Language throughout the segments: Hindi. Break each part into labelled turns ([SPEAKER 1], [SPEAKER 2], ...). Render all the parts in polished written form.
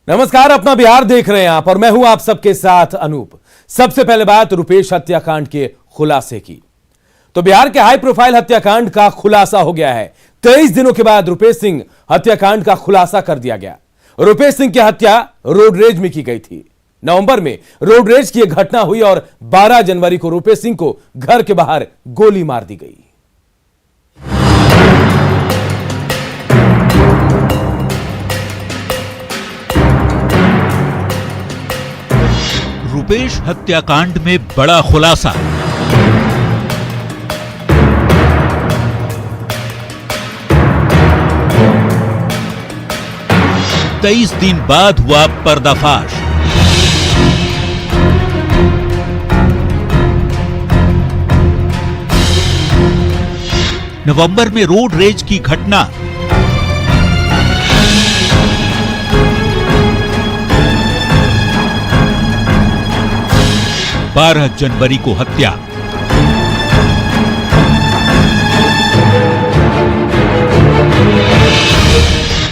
[SPEAKER 1] नमस्कार, अपना बिहार देख रहे हैं आप और मैं हूं आप सबके साथ अनूप। सबसे पहले बात रुपेश हत्याकांड के खुलासे की। तो बिहार के हाई प्रोफाइल हत्याकांड का खुलासा हो गया है। 23 दिनों के बाद रुपेश सिंह हत्याकांड का खुलासा कर दिया गया। रुपेश सिंह की हत्या रोड रेज में की गई थी। नवंबर में रोड रेज की एक घटना हुई और 12 जनवरी को रुपेश सिंह को घर के बाहर गोली मार दी गई।
[SPEAKER 2] रुपेश हत्याकांड में बड़ा खुलासा। तेईस दिन बाद हुआ पर्दाफाश। नवंबर में रोड रेज की घटना। बारह जनवरी को हत्या।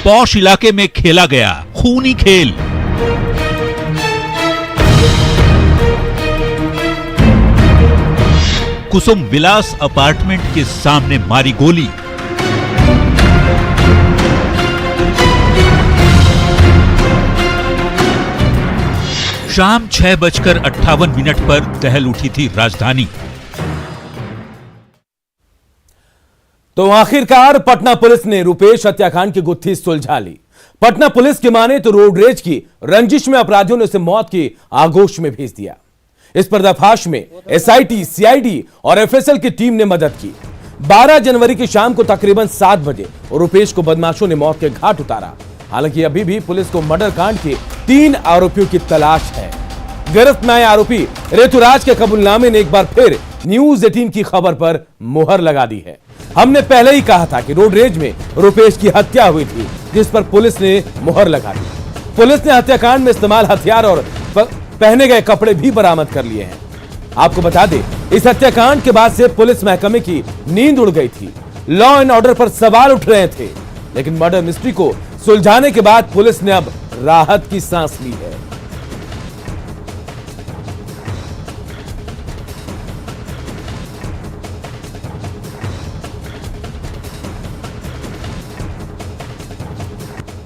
[SPEAKER 2] पौष इलाके में खेला गया खूनी खेल। कुसुम विलास अपार्टमेंट के सामने मारी गोली। शाम 6:58 पर दहल उठी थी राजधानी।
[SPEAKER 1] तो आखिरकार पटना पुलिस ने रुपेश हत्याकांड की गुत्थी सुलझा ली। पटना पुलिस की माने तो रोड रेज की रंजिश में अपराधियों ने उसे मौत की आगोश में भेज दिया। इस पर्दाफाश में एसआईटी, सीआईडी और एफएसएल की टीम ने मदद की। 12 जनवरी की शाम को तकरीबन 7 बजे रुपेश को बदमाशों ने मौत के घाट उतारा। हालांकि अभी भी पुलिस को मर्डर कांड के 3 आरोपियों की तलाश है। गिरफ्त में आए आरोपी ऋतुराज के कबूलनामे ने एक बार फिर न्यूज 18 की खबर पर मुहर लगा दी है। हमने पहले ही कहा था कि रोड रेज में रुपेश की हत्या हुई थी, जिस पर पुलिस ने मुहर लगा दी। पुलिस ने हत्याकांड में इस्तेमाल हथियार और पहने गए कपड़े भी बरामद कर लिए हैं। आपको बता दें, इस हत्याकांड के बाद से पुलिस महकमे की नींद उड़ गई थी। लॉ एंड ऑर्डर पर सवाल उठ रहे थे, लेकिन मर्डर मिस्ट्री को सुलझाने के बाद पुलिस ने अब राहत की सांस ली है।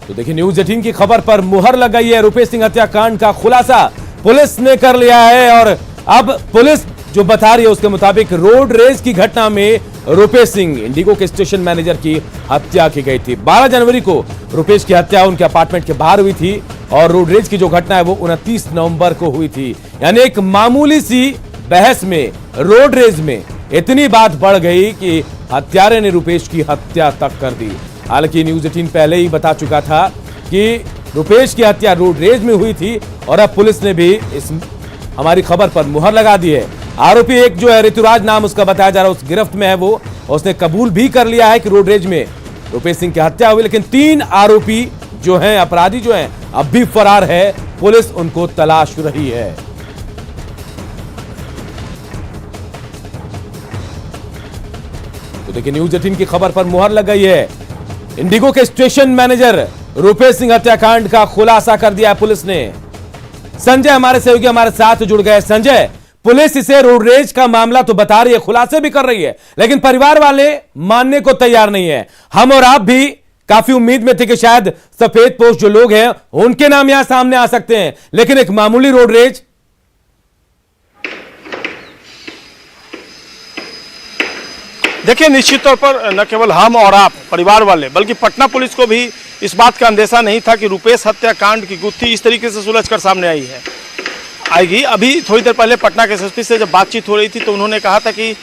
[SPEAKER 1] तो देखिए, न्यूज 18 की खबर पर मुहर लग गई है। रुपेश सिंह हत्याकांड का खुलासा पुलिस ने कर लिया है और अब पुलिस जो बता रही है उसके मुताबिक रोड रेज की घटना में रुपेश सिंह, इंडिगो के स्टेशन मैनेजर की हत्या की गई थी। 12 जनवरी को रुपेश की हत्या उनके अपार्टमेंट के बाहर हुई थी और रोड रेज की जो घटना है वो 29 नवंबर को हुई थी। यानी एक मामूली सी बहस में रोड रेज में इतनी बात बढ़ गई कि हत्यारे ने रुपेश की हत्या तक कर दी। हालांकि न्यूज 18 पहले ही बता चुका था कि रुपेश की हत्या रोड रेज में हुई थी और अब पुलिस ने भी इस हमारी खबर पर मुहर लगा दी है। आरोपी एक जो है ऋतुराज नाम उसका बताया जा रहा है, उस गिरफ्त में है वो। उसने कबूल भी कर लिया है कि रोड रेज में रुपेश सिंह की हत्या हुई, लेकिन 3 आरोपी जो हैं, अपराधी जो हैं, अब भी फरार है। पुलिस उनको तलाश रही है। तो देखिए, न्यूज 18 की खबर पर मुहर लग गई है। इंडिगो के स्टेशन मैनेजर रुपेश सिंह हत्याकांड का खुलासा कर दिया है पुलिस ने। संजय हमारे सहयोगी हमारे साथ जुड़ गए। संजय, पुलिस इसे रोड रेज का मामला तो बता रही है, खुलासे भी कर रही है, लेकिन परिवार वाले मानने को तैयार नहीं है। हम और आप भी काफी उम्मीद में थे कि शायद सफेद पोस्ट जो लोग हैं उनके नाम यहां सामने आ सकते हैं, लेकिन एक मामूली रोड रेज।
[SPEAKER 3] देखिए, निश्चित तौर पर न केवल हम और आप, परिवार वाले, बल्कि पटना पुलिस को भी इस बात का अंदेशा नहीं था कि रुपेश हत्याकांड की गुत्थी इस तरीके से सुलझकर सामने आएगी। अभी थोड़ी देर पहले पटना के एसएसपी से जब बातचीत हो रही थी तो उन्होंने कहा था कि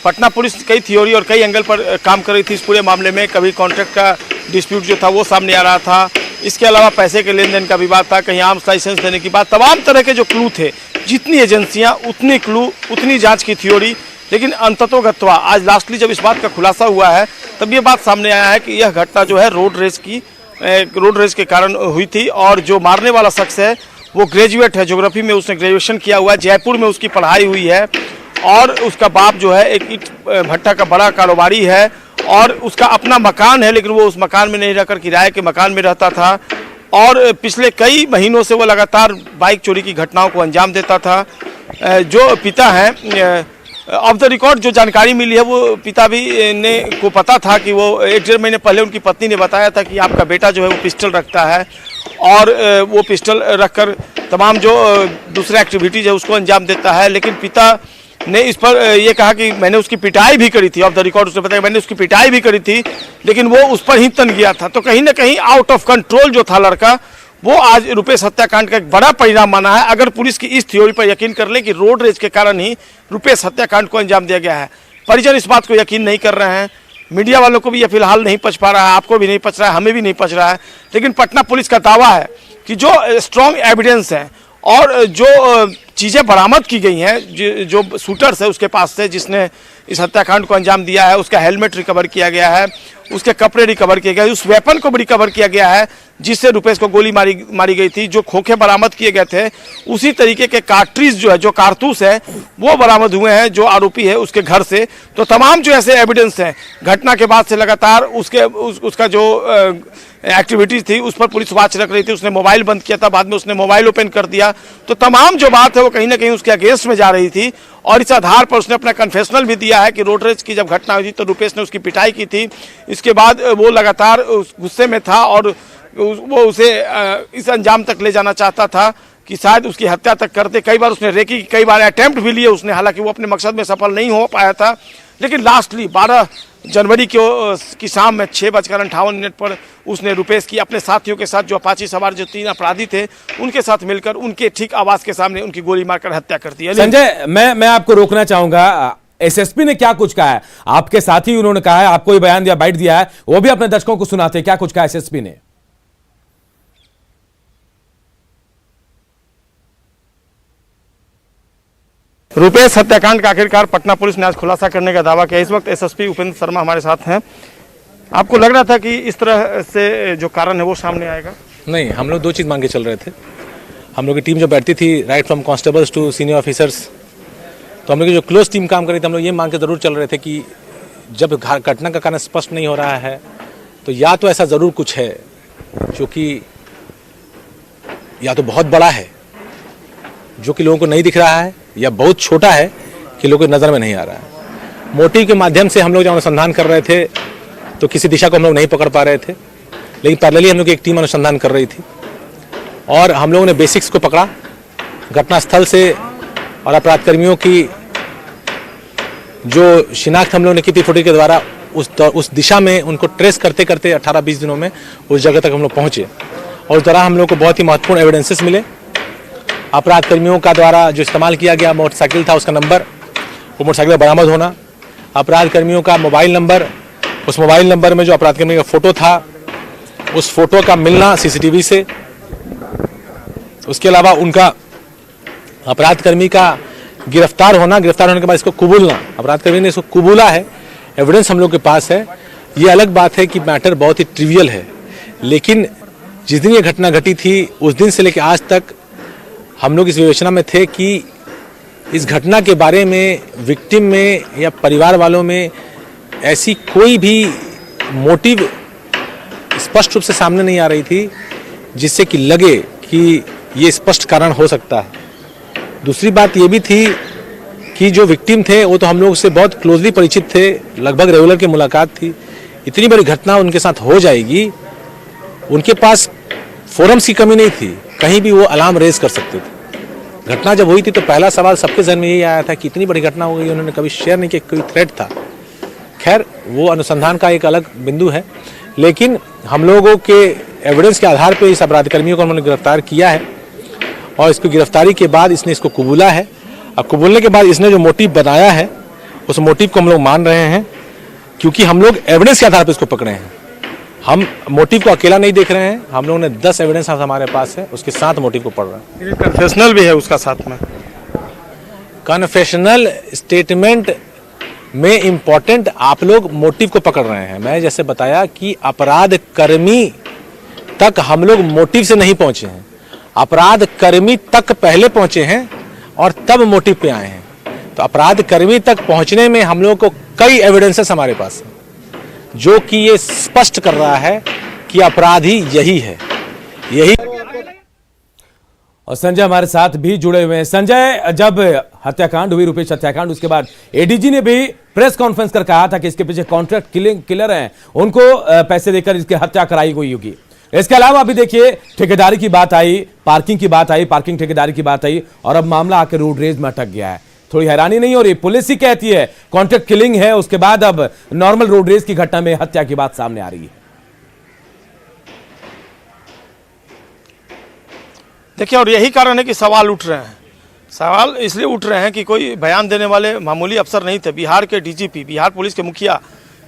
[SPEAKER 3] पटना पुलिस कई थ्योरी और कई एंगल पर काम कर रही थी इस पूरे मामले में। कभी कॉन्ट्रैक्ट का डिस्प्यूट जो था वो सामने आ रहा था, इसके अलावा पैसे के लेन देन का विवाद था, कहीं आर्म्स लाइसेंस देने की बात, तमाम तरह के जो क्लू थे। जितनी एजेंसियां उतनी क्लू, उतनी जाँच की थ्योरी, लेकिन अंततोगत्वा आज लास्टली जब इस बात का खुलासा हुआ है तब ये बात सामने आया है कि यह घटना जो है रोड रेज के कारण हुई थी। और जो मारने वाला शख्स है वो ग्रेजुएट है, ज्योग्राफी में उसने ग्रेजुएशन किया हुआ है, जयपुर में उसकी पढ़ाई हुई है और उसका बाप जो है एक ईंट भट्टा का बड़ा कारोबारी है और उसका अपना मकान है, लेकिन वो उस मकान में नहीं रहकर किराए के मकान में रहता था। और पिछले कई महीनों से वो लगातार बाइक चोरी की घटनाओं को अंजाम देता था। जो पिता हैं, ऑफ द रिकॉर्ड जो जानकारी मिली है वो पिता भी को पता था कि वो 1-1.5 महीने पहले उनकी पत्नी ने बताया था कि आपका बेटा जो है वो पिस्टल रखता है और वो पिस्टल रखकर तमाम जो दूसरे एक्टिविटीज़ है उसको अंजाम देता है। लेकिन पिता ने इस पर ये कहा कि मैंने उसकी पिटाई भी करी थी। ऑफ द रिकॉर्ड उसने बताया मैंने उसकी पिटाई भी करी थी, लेकिन वो उस पर ही तन गया था। तो कहीं ना कहीं आउट ऑफ कंट्रोल जो था लड़का, वो आज रुपेश हत्याकांड का एक बड़ा परिणाम माना है। अगर पुलिस की इस थ्योरी पर यकीन कर ले कि रोड रेज के कारण ही रुपेश हत्याकांड को अंजाम दिया गया है, परिजन इस बात को यकीन नहीं कर रहे हैं। मीडिया वालों को भी ये फिलहाल नहीं पच पा रहा है, आपको भी नहीं पच रहा है, हमें भी नहीं पच रहा है। लेकिन पटना पुलिस का दावा है कि जो स्ट्रॉन्ग एविडेंस है और जो चीज़ें बरामद की गई हैं, जो शूटर्स है उसके पास से जिसने इस हत्याकांड को अंजाम दिया है, उसका हेलमेट रिकवर किया गया है, उसके कपड़े रिकवर किए गए, उस वेपन को भी रिकवर किया गया है जिससे रुपेश को गोली मारी गई थी। जो खोखे बरामद किए गए थे उसी तरीके के कार्ट्रिज जो है, जो कारतूस है, वो बरामद हुए हैं जो आरोपी है उसके घर से। तो तमाम जो ऐसे एविडेंस हैं घटना के बाद से लगातार उसका जो एक्टिविटीज थी उस पर पुलिस वॉच रख रही थी। उसने मोबाइल बंद किया था, बाद में उसने मोबाइल ओपन कर दिया। तो तमाम जो बात है वो कहीं ना कहीं उसके अगेंस्ट में जा रही थी और इस आधार पर उसने अपना कन्फेशनल भी दिया है कि रोड रेज की जब घटना हुई थी तो रुपेश ने उसकी पिटाई की थी। इसके बाद वो लगातार उस गुस्से में था और वो उसे इस अंजाम तक ले जाना चाहता था कि शायद उसकी हत्या तक करते। कई बार उसने रेकी, कई बार अटेम्प्ट भी लिए उसने, हालांकि वो अपने मकसद में सफल नहीं हो पाया था। लेकिन लास्टली 12 जनवरी की शाम में 6:58 पर उसने रुपेश की अपने साथियों के साथ, जो अपाची सवार जो 3 अपराधी थे, उनके साथ मिलकर उनके ठीक आवास के सामने उनकी गोली मारकर हत्या कर दी है।
[SPEAKER 1] संजय, मैं आपको रोकना चाहूंगा। एसएसपी ने क्या कुछ कहा है? आपके साथी उन्होंने कहा है, आपको बयान दिया, बाइट दिया है, वो भी अपने दर्शकों को सुनाते हैं। क्या कुछ कहा एसएसपी ने?
[SPEAKER 3] रुपेश हत्याकांड का आखिरकार पटना पुलिस ने आज खुलासा करने का दावा किया। इस वक्त एसएसपी उपेंद्र शर्मा हमारे साथ हैं। आपको लग रहा था कि इस तरह से जो कारण है वो सामने आएगा?
[SPEAKER 4] नहीं, हम लोग 2 चीज़ मांग के चल रहे थे। हम लोग की टीम जो बैठती थी, right from constables to senior officers, तो हम लोग की जो क्लोज टीम काम कर रही थी, हम लोग ये मांग के ज़रूर चल रहे थे कि जब घटना का कारण स्पष्ट नहीं हो रहा है तो या तो ऐसा ज़रूर कुछ है जो कि या तो बहुत बड़ा है जो कि लोगों को नहीं दिख रहा है, या बहुत छोटा है कि लोगों की नज़र में नहीं आ रहा है। मोटिव के माध्यम से हम लोग जब अनुसंधान कर रहे थे तो किसी दिशा को हम लोग नहीं पकड़ पा रहे थे, लेकिन पैरेलली हम लोग की एक टीम अनुसंधान कर रही थी और हम लोगों ने बेसिक्स को पकड़ा घटनास्थल से, और अपराध कर्मियों की जो शिनाख्त हम लोगों ने की थी फुटेज के द्वारा, उस दिशा में उनको ट्रेस करते करते 18-20 दिनों में उस जगह तक हम लोग पहुँचे। और उस दौरान हम लोग को बहुत ही महत्वपूर्ण एविडेंसेस मिले। अपराध कर्मियों का द्वारा जो इस्तेमाल किया गया मोटरसाइकिल था, उसका नंबर, वो मोटरसाइकिल बरामद होना, अपराध कर्मियों का मोबाइल नंबर, उस मोबाइल नंबर में जो अपराध कर्मी का फ़ोटो था, उस फोटो का मिलना सीसीटीवी से, उसके अलावा उनका अपराध कर्मी का गिरफ्तार होने के बाद इसको कबूलना, अपराध कर्मी ने इसको कबूला है, एविडेंस हम लोग के पास है। ये अलग बात है कि मैटर बहुत ही ट्रिवियल है, लेकिन जिस दिन ये घटना घटी थी उस दिन से लेकर आज तक हम लोग इस विवेचना में थे कि इस घटना के बारे में विक्टिम में या परिवार वालों में ऐसी कोई भी मोटिव स्पष्ट रूप से सामने नहीं आ रही थी जिससे कि लगे कि ये स्पष्ट कारण हो सकता है। दूसरी बात ये भी थी कि जो विक्टिम थे वो तो हम लोग से बहुत क्लोजली परिचित थे, लगभग रेगुलर की मुलाकात थी। इतनी बड़ी घटना उनके साथ हो जाएगी, उनके पास फोरम्स की कमी नहीं थी, कहीं भी वो अलार्म रेज कर सकते थे। घटना जब हुई थी तो पहला सवाल सबके जहन में यही आया था कि इतनी बड़ी घटना हो गई, उन्होंने कभी शेयर नहीं किया, कोई थ्रेट था। खैर, वो अनुसंधान का एक अलग बिंदु है, लेकिन हम लोगों के एविडेंस के आधार पर इस अपराध कर्मियों को उन्होंने गिरफ्तार किया है और इसको गिरफ्तारी के बाद इसने इसको कबूला है। अब कबूलने के बाद इसने जो मोटिव बनाया है उस मोटिव को हम लोग मान रहे हैं, क्योंकि हम लोग एविडेंस के आधार पर इसको पकड़े हैं। हम मोटिव को अकेला नहीं देख रहे हैं, हम लोगों ने 10 एविडेंस हमारे पास है, उसके साथ मोटिव को पढ़ रहे हैं।
[SPEAKER 3] कन्फेशनल भी है उसका साथ में।
[SPEAKER 4] कन्फेशनल स्टेटमेंट में इम्पोर्टेंट आप लोग मोटिव को पकड़ रहे हैं। मैं जैसे बताया कि अपराध कर्मी तक हम लोग मोटिव से नहीं पहुंचे हैं, अपराध कर्मी तक पहले पहुंचे हैं और तब मोटिव पे आए हैं। तो अपराध कर्मी तक पहुंचने में हम लोग को कई एविडेंसेस हमारे पास हैं जो कि ये स्पष्ट कर रहा है कि अपराधी यही है। यही।
[SPEAKER 1] और संजय हमारे साथ भी जुड़े हुए हैं। संजय, जब हत्याकांड हुई, रुपेश हत्याकांड, उसके बाद एडीजी ने भी प्रेस कॉन्फ्रेंस कर कहा था कि इसके पीछे कॉन्ट्रैक्ट किलर हैं, उनको पैसे देकर इसकी हत्या कराई गई होगी। इसके अलावा अभी देखिए ठेकेदारी की बात आई, पार्किंग की बात आई, पार्किंग ठेकेदारी की बात आई, और अब मामला आकर रोड रेज में अटक गया है। थोड़ी हैरानी नहीं हो रही? पुलिस ही कहती है कॉन्ट्रैक्ट किलिंग है, उसके बाद अब नॉर्मल रोड रेज की घटना में हत्या की बात सामने आ रही है।
[SPEAKER 3] देखिए, और यही कारण है कि सवाल उठ रहे हैं। सवाल इसलिए उठ रहे हैं कि कोई बयान देने वाले मामूली अफसर नहीं थे। बिहार के डीजीपी, बिहार पुलिस के मुखिया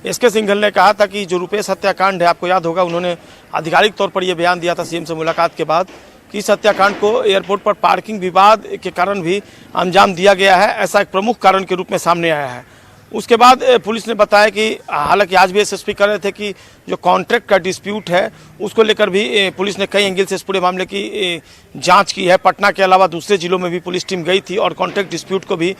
[SPEAKER 3] एसके सिंघल ने कहा था कि जो रुपेश हत्याकांड है, आपको याद होगा उन्होंने आधिकारिक तौर पर यह बयान दिया था सीएम से मुलाकात के बाद कि इस हत्याकांड को एयरपोर्ट पर पार्किंग विवाद के कारण भी अंजाम दिया गया है, ऐसा एक प्रमुख कारण के रूप में सामने आया है। उसके बाद पुलिस ने बताया कि हालांकि आज भी एसएसपी कर रहे थे कि जो कॉन्ट्रैक्ट का डिस्प्यूट है उसको लेकर भी पुलिस ने कई एंगल से इस पूरे मामले की जांच की है। पटना के अलावा दूसरे जिलों में भी पुलिस टीम गई थी और कॉन्ट्रैक्ट डिस्प्यूट को भी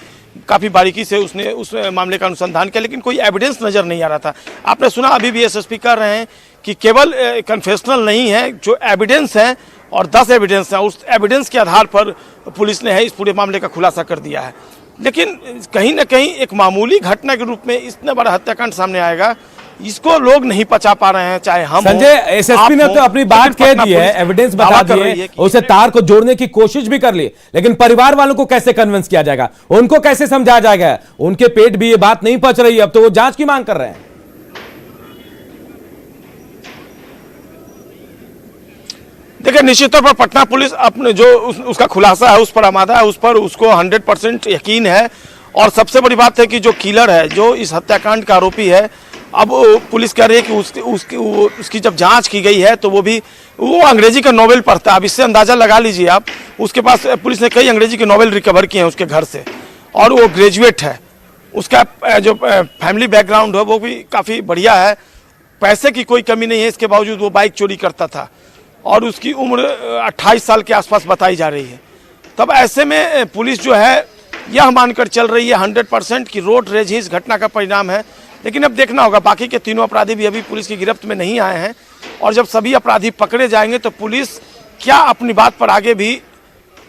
[SPEAKER 3] काफ़ी बारीकी से उसने उस मामले का अनुसंधान किया, लेकिन कोई एविडेंस नज़र नहीं आ रहा था। आपने सुना, अभी भी एसएसपी कर रहे हैं कि केवल कन्फेशनल नहीं है, जो एविडेंस है और 10 एविडेंस हैं, उस एविडेंस के आधार पर पुलिस ने इस पूरे मामले का खुलासा कर दिया है। लेकिन कहीं ना कहीं एक मामूली घटना के रूप में इतना बड़ा हत्याकांड सामने आएगा, इसको लोग नहीं पचा पा रहे हैं, चाहे हम।
[SPEAKER 1] संजय, एसएसपी ने तो अपनी बात कह दी है, एविडेंस बता दिए, उसे तार को जोड़ने की कोशिश भी कर ली, लेकिन परिवार वालों को कैसे कन्विंस किया जाएगा, उनको कैसे समझाया जाएगा? उनके पेट भी ये बात नहीं पच रही, अब तो वो जांच की मांग कर रहे हैं।
[SPEAKER 3] देखिए, निश्चित तौर पर पटना पुलिस अपने जो उसका खुलासा है उस पर आमादा है, उस पर उसको 100% यकीन है। और सबसे बड़ी बात है कि जो किलर है, जो इस हत्याकांड का आरोपी है, अब पुलिस कह रही है कि उसकी जब जांच की गई है तो वो अंग्रेजी का नॉवेल पढ़ता है। अब इससे अंदाजा लगा लीजिए आप, उसके पास पुलिस ने कई अंग्रेजी के नॉवेल रिकवर किए हैं उसके घर से, और वो ग्रेजुएट है। उसका जो फैमिली बैकग्राउंड है वो भी काफ़ी बढ़िया है, पैसे की कोई कमी नहीं है, इसके बावजूद वो बाइक चोरी करता था और उसकी उम्र 28 साल के आसपास बताई जा रही है। तब ऐसे में पुलिस जो है यह मानकर चल रही है 100% कि रोड रेज ही इस घटना का परिणाम है। लेकिन अब देखना होगा, बाकी के तीनों अपराधी भी अभी पुलिस की गिरफ्त में नहीं आए हैं, और जब सभी अपराधी पकड़े जाएंगे तो पुलिस क्या अपनी बात पर आगे भी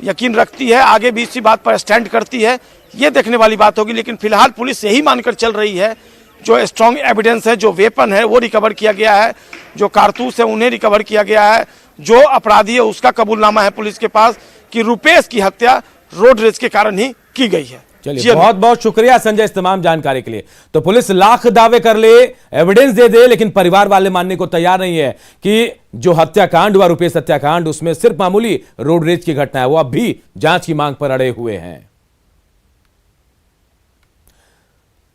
[SPEAKER 3] यकीन रखती है, आगे भी इसी बात पर स्टैंड करती है, ये देखने वाली बात होगी। लेकिन फिलहाल पुलिस यही मानकर चल रही है, जो स्ट्रॉन्ग एविडेंस है, जो वेपन है वो रिकवर किया गया है, जो कारतूस है उन्हें रिकवर किया गया है, जो अपराधी है उसका कबूलनामा है पुलिस के पास कि रुपेश की हत्या रोड रेज के कारण ही की गई है।
[SPEAKER 1] चलिए, बहुत बहुत शुक्रिया संजय इस तमाम जानकारी के लिए। तो पुलिस लाख दावे कर ले, एविडेंस दे दे, लेकिन परिवार वाले मानने को तैयार नहीं है कि जो हत्याकांड हुआ, रुपेश हत्याकांड, उसमें सिर्फ मामूली रोड रेज की घटना है। वो अब भी जांच की मांग पर अड़े हुए हैं।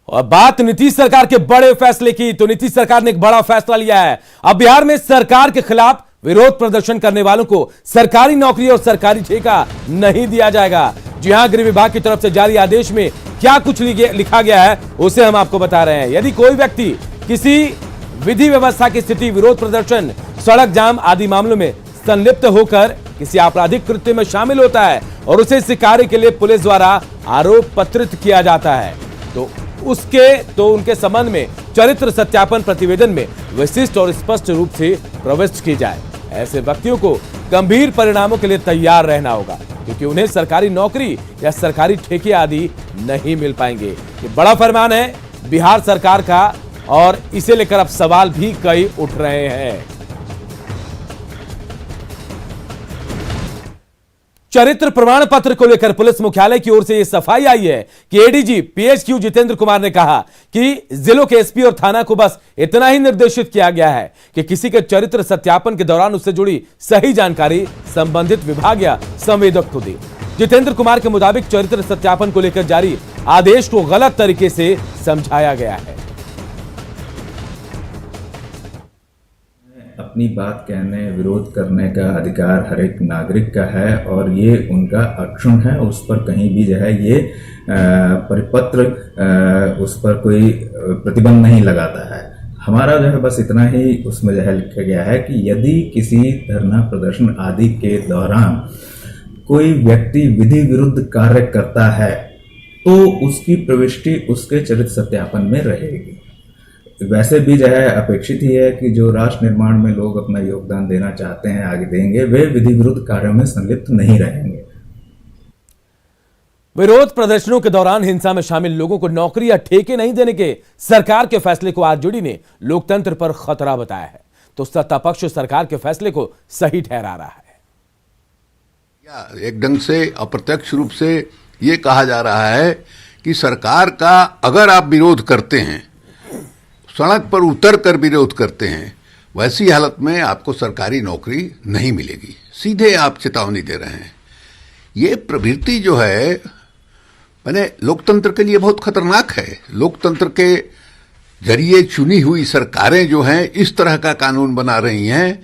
[SPEAKER 1] और बात नीतीश सरकार के बड़े फैसले की, तो नीतीश सरकार ने एक बड़ा फैसला लिया है। अब बिहार में सरकार के खिलाफ विरोध प्रदर्शन करने वालों को सरकारी नौकरी और सरकारी ठेका नहीं दिया जाएगा। जी हां, गृह विभाग की तरफ से जारी आदेश में क्या कुछ लिखा गया है उसे हम आपको बता रहे हैं। यदि कोई व्यक्ति किसी विधि व्यवस्था की स्थिति, विरोध प्रदर्शन, सड़क जाम आदि मामलों में संलिप्त होकर किसी आपराधिक कृत्य में शामिल होता है और उसे इस कार्य के लिए पुलिस द्वारा आरोप पत्रित किया जाता है, तो उनके संबंध में चरित्र सत्यापन प्रतिवेदन में विशिष्ट और स्पष्ट रूप से प्रविष्ट की जाए। ऐसे व्यक्तियों को गंभीर परिणामों के लिए तैयार रहना होगा, क्योंकि उन्हें सरकारी नौकरी या सरकारी ठेके आदि नहीं मिल पाएंगे। ये बड़ा फरमान है बिहार सरकार का, और इसे लेकर अब सवाल भी कई उठ रहे हैं। चरित्र प्रमाण पत्र को लेकर पुलिस मुख्यालय की ओर से यह सफाई आई है कि एडीजी पीएचक्यू जितेंद्र कुमार ने कहा कि जिलों के एसपी और थाना को बस इतना ही निर्देशित किया गया है कि किसी के चरित्र सत्यापन के दौरान उससे जुड़ी सही जानकारी संबंधित विभाग या संवेदक को दे। जितेंद्र कुमार के मुताबिक चरित्र सत्यापन को लेकर जारी आदेश को गलत तरीके से समझाया गया है।
[SPEAKER 5] अपनी बात कहने, विरोध करने का अधिकार हर एक नागरिक का है, और ये उनका अक्षुण है। उस पर कहीं भी जो है ये परिपत्र उस पर कोई प्रतिबंध नहीं लगाता है। हमारा जो है बस इतना ही उसमें जो है लिखा गया है कि यदि किसी धरना प्रदर्शन आदि के दौरान कोई व्यक्ति विधि विरुद्ध कार्य करता है तो उसकी प्रविष्टि उसके चरित्र सत्यापन में रहेगी। वैसे भी जो है अपेक्षित ही है कि जो राष्ट्र निर्माण में लोग अपना योगदान देना चाहते हैं, आगे देंगे, वे विधि विरुद्ध कार्यों में संलिप्त नहीं रहेंगे।
[SPEAKER 1] विरोध प्रदर्शनों के दौरान हिंसा में शामिल लोगों को नौकरी या ठेके नहीं देने के सरकार के फैसले को आरजेडी ने लोकतंत्र पर खतरा बताया है, तो सत्ता पक्ष सरकार के फैसले को सही ठहरा रहा है।
[SPEAKER 6] एक ढंग से अप्रत्यक्ष रूप से ये कहा जा रहा है कि सरकार का अगर आप विरोध करते हैं, सड़क पर उतर कर विरोध करते हैं, वैसी हालत में आपको सरकारी नौकरी नहीं मिलेगी। सीधे आप चेतावनी दे रहे हैं। ये प्रवृत्ति जो है मैंने लोकतंत्र के लिए बहुत खतरनाक है। लोकतंत्र के जरिए चुनी हुई सरकारें जो हैं इस तरह का कानून बना रही हैं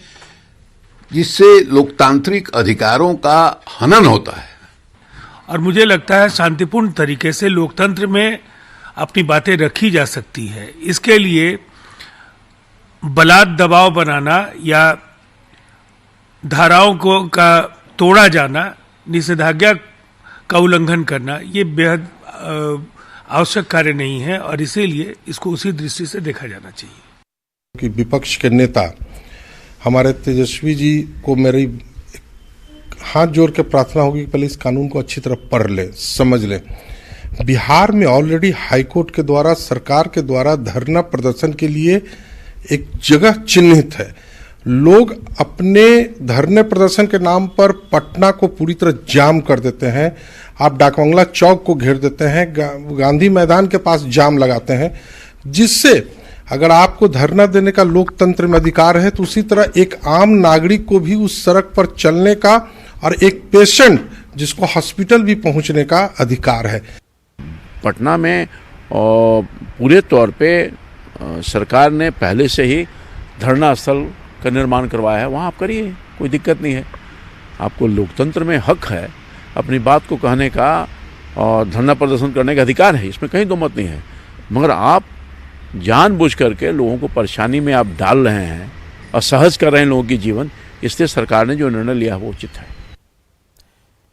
[SPEAKER 6] जिससे लोकतांत्रिक अधिकारों का हनन होता है।
[SPEAKER 7] और मुझे लगता है शांतिपूर्ण तरीके से लोकतंत्र में अपनी बातें रखी जा सकती है। इसके लिए बलात् दबाव बनाना या धाराओं को का तोड़ा जाना, निषेधाज्ञा का उल्लंघन करना, ये बेहद आवश्यक कार्य नहीं है और इसीलिए इसको उसी दृष्टि से देखा जाना चाहिए।
[SPEAKER 8] कि विपक्ष के नेता हमारे तेजस्वी जी को मेरी हाथ जोड़ के प्रार्थना होगी कि पहले इस कानून को अच्छी तरह पढ़ ले, समझ ले। बिहार में ऑलरेडी हाईकोर्ट के द्वारा, सरकार के द्वारा धरना प्रदर्शन के लिए एक जगह चिन्हित है। लोग अपने धरने प्रदर्शन के नाम पर पटना को पूरी तरह जाम कर देते हैं। आप डाकबंगला चौक को घेर देते हैं, गांधी मैदान के पास जाम लगाते हैं, जिससे अगर आपको धरना देने का लोकतंत्र में अधिकार है तो उसी तरह एक आम नागरिक को भी उस सड़क पर चलने का और एक पेशेंट जिसको हॉस्पिटल भी पहुंचने का अधिकार है।
[SPEAKER 9] पटना में पूरे तौर पे सरकार ने पहले से ही धरना स्थल का निर्माण करवाया है, वहाँ आप करिए, कोई दिक्कत नहीं है। आपको लोकतंत्र में हक है, अपनी बात को कहने का और धरना प्रदर्शन करने का अधिकार है, इसमें कहीं दो मत नहीं है। मगर आप जानबूझ करके लोगों को परेशानी में आप डाल रहे हैं, असहज कर रहे हैं लोगों की जीवन, इसलिए सरकार ने जो निर्णय लिया वो उचित है।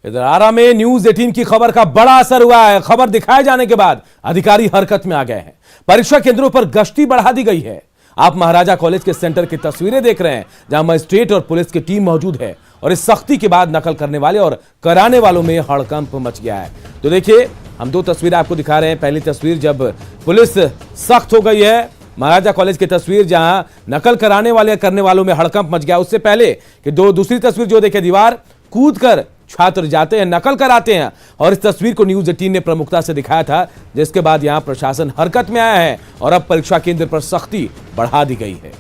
[SPEAKER 1] इधर आरा में न्यूज 18 की खबर का बड़ा असर हुआ है। खबर दिखाए जाने के बाद अधिकारी हरकत में आ गए हैं। परीक्षा केंद्रों पर गश्ती बढ़ा दी गई है। आप महाराजा कॉलेज के सेंटर की तस्वीरें देख रहे हैं, जहां मजिस्ट्रेट और पुलिस की टीम मौजूद है और इस सख्ती के बाद नकल करने वाले और कराने वालों में हड़कंप मच गया है। तो देखिए, हम दो तस्वीरें आपको दिखा रहे हैं। पहली तस्वीर जब पुलिस सख्त हो गई है, महाराजा कॉलेज की तस्वीर जहां नकल कराने वाले करने वालों में हड़कंप मच गया। उससे पहले कि दूसरी तस्वीर जो देखे, दीवार कूद कर छात्र जाते हैं, नकल कराते हैं, और इस तस्वीर को न्यूज 18 ने प्रमुखता से दिखाया था, जिसके बाद यहां प्रशासन हरकत में आया है और अब परीक्षा केंद्र पर सख्ती बढ़ा दी गई है।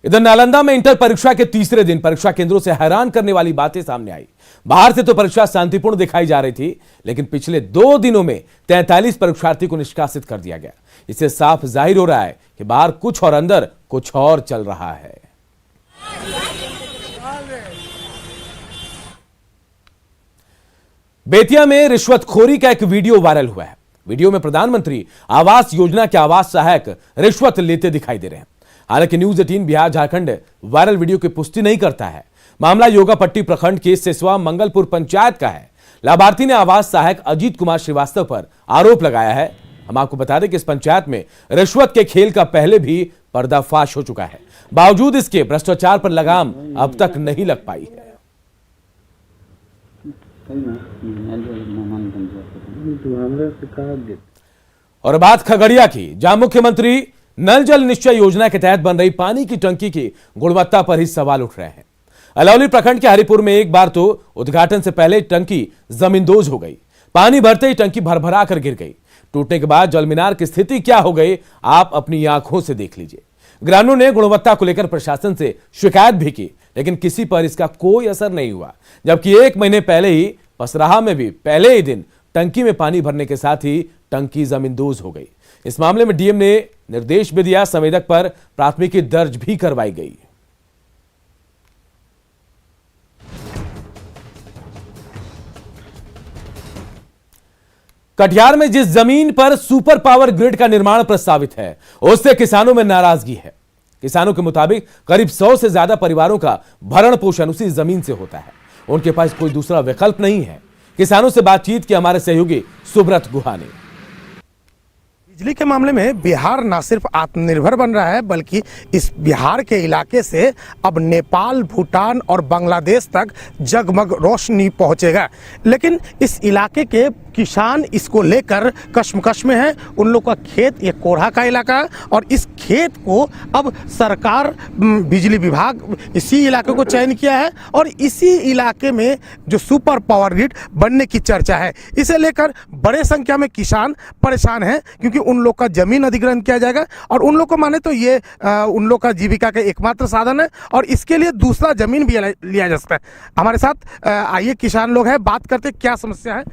[SPEAKER 1] इधर नालंदा में इंटर परीक्षा के तीसरे दिन परीक्षा केंद्रों से हैरान करने वाली बातें सामने आई। बाहर से तो परीक्षा शांतिपूर्ण दिखाई जा रही थी, लेकिन पिछले 2 दिनों में 43 परीक्षार्थी को निष्कासित कर दिया गया। इससे साफ जाहिर हो रहा है कि बाहर कुछ और अंदर कुछ और चल रहा है। बेतिया में रिश्वतखोरी का एक वीडियो वायरल हुआ है। वीडियो में प्रधानमंत्री आवास योजना के आवास सहायक रिश्वत लेते दिखाई दे रहे हैं। हालांकि news 18 Bihar Jharkhand viral video की पुष्टि नहीं करता है। मामला योगापट्टी प्रखंड के सिसवा मंगलपुर पंचायत का है। लाभार्थी ने आवास सहायक अजीत कुमार श्रीवास्तव पर आरोप लगाया है। हम आपको बता दें कि इस पंचायत में रिश्वत के खेल का पहले भी पर्दाफाश हो चुका है। बावजूद इसके भ्रष्टाचार पर लगाम अब तक नहीं लग पाई है। और बात खगड़िया की, जहां मुख्यमंत्री नल जल निश्चय योजना के तहत बन रही पानी की टंकी की गुणवत्ता पर ही सवाल उठ रहे हैं। अलौली प्रखंड के हरिपुर में एक बार तो उद्घाटन से पहले टंकी जमींदोज हो गई। पानी भरते ही टंकी भरभरा कर गिर गई। टूटने के बाद जलमीनार की स्थिति क्या हो गई, आप अपनी आंखों से देख लीजिए। ग्रामीणों ने गुणवत्ता को लेकर प्रशासन से शिकायत भी की, लेकिन किसी पर इसका कोई असर नहीं हुआ। जबकि 1 महीने पहले ही पसराहा में भी पहले ही दिन टंकी में पानी भरने के साथ ही टंकी जमींदोज हो गई। इस मामले में डीएम ने निर्देश भी दिया, संवेदक पर प्राथमिकी दर्ज भी करवाई गई। कटिहार में जिस जमीन पर सुपर पावर ग्रिड का निर्माण प्रस्तावित है, उससे किसानों में नाराजगी है। किसानों के मुताबिक करीब 100 से ज्यादा परिवारों का भरण पोषण उसी जमीन से होता है। उनके पास कोई दूसरा विकल्प नहीं है। किसानों से बातचीत की हमारे सहयोगी सुब्रत गुहा ने।
[SPEAKER 10] बिजली के मामले में बिहार न सिर्फ आत्मनिर्भर बन रहा है, बल्कि इस बिहार के इलाके से अब नेपाल, भूटान और बांग्लादेश तक जगमग रोशनी पहुंचेगा। लेकिन इस इलाके के किसान इसको लेकर कश्मकश में हैं। उन लोग का खेत ये कोढ़ा का इलाका है और इस खेत को अब सरकार, बिजली विभाग इसी इलाके को चयन किया है और इसी इलाके में जो सुपर पावर ग्रिड बनने की चर्चा है, इसे लेकर बड़े संख्या में किसान परेशान हैं, क्योंकि उन लोग का जमीन अधिग्रहण किया जाएगा और उन लोग को माने तो ये उन लोग का जीविका का एकमात्र साधन है और इसके लिए दूसरा जमीन भी लिया जा सकता है। हमारे साथ आइए किसान लोग हैं, बात करते क्या समस्या है,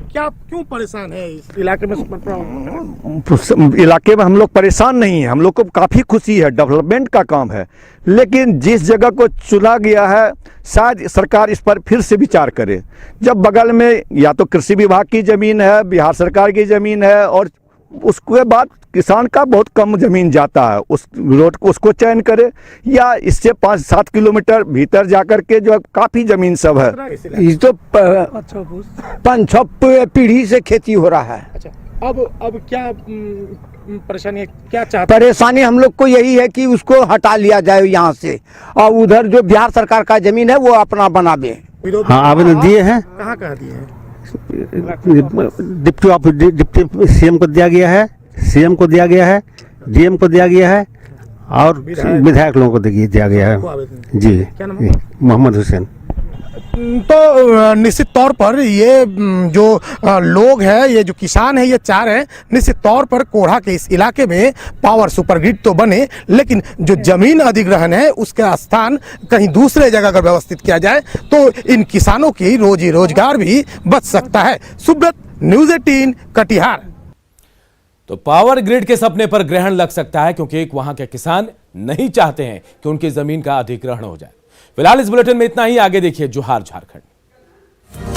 [SPEAKER 10] क्या क्यों परेशान है इस इलाके में?
[SPEAKER 11] इलाके में हम लोग परेशान नहीं है, हम लोग को काफ़ी खुशी है, डेवलपमेंट का काम है। लेकिन जिस जगह को चुना गया है शायद सरकार इस पर फिर से विचार करे। जब बगल में या तो कृषि विभाग की ज़मीन है, बिहार सरकार की ज़मीन है और उसके बाद किसान का बहुत कम ज़मीन जाता है, उस रोड को उसको चयन करे या इससे 5-7 किलोमीटर भीतर जाकर के जो काफ़ी ज़मीन सब है।
[SPEAKER 10] ये तो 5-6
[SPEAKER 11] पीढ़ी से खेती हो रहा है।
[SPEAKER 10] अच्छा, अब क्या परेशानी है, क्या चाहते?
[SPEAKER 11] परेशानी हम लोग को यही है कि उसको हटा लिया जाए यहाँ से और उधर जो बिहार सरकार का ज़मीन है वो अपना बनावे।
[SPEAKER 10] हाँ,
[SPEAKER 11] आवेदन दिए हैं।
[SPEAKER 10] कहाँ दिए हैं?
[SPEAKER 11] डिप्टी सीएम को दिया गया है, सीएम को दिया गया है, डीएम को दिया गया है और विधायक लोगों को दिया गया है। जी, मोहम्मद हुसैन।
[SPEAKER 10] तो निश्चित तौर पर ये जो लोग हैं, ये जो किसान हैं, ये चाह रहे हैं निश्चित तौर पर कोढ़ा के इस इलाके में पावर सुपर ग्रिड तो बने, लेकिन जो जमीन अधिग्रहण है उसका स्थान कहीं दूसरे जगह अगर व्यवस्थित किया जाए तो इन किसानों की रोजी रोजगार भी बच सकता है। सुब्रत, न्यूज़ 18 कटिहार।
[SPEAKER 1] तो पावर ग्रिड के सपने पर ग्रहण लग सकता है, क्योंकि एक वहां के किसान नहीं चाहते हैं कि उनकी जमीन का अधिग्रहण हो जाए। फिलहाल इस बुलेटिन में इतना ही। आगे देखिए जोहार झारखंड।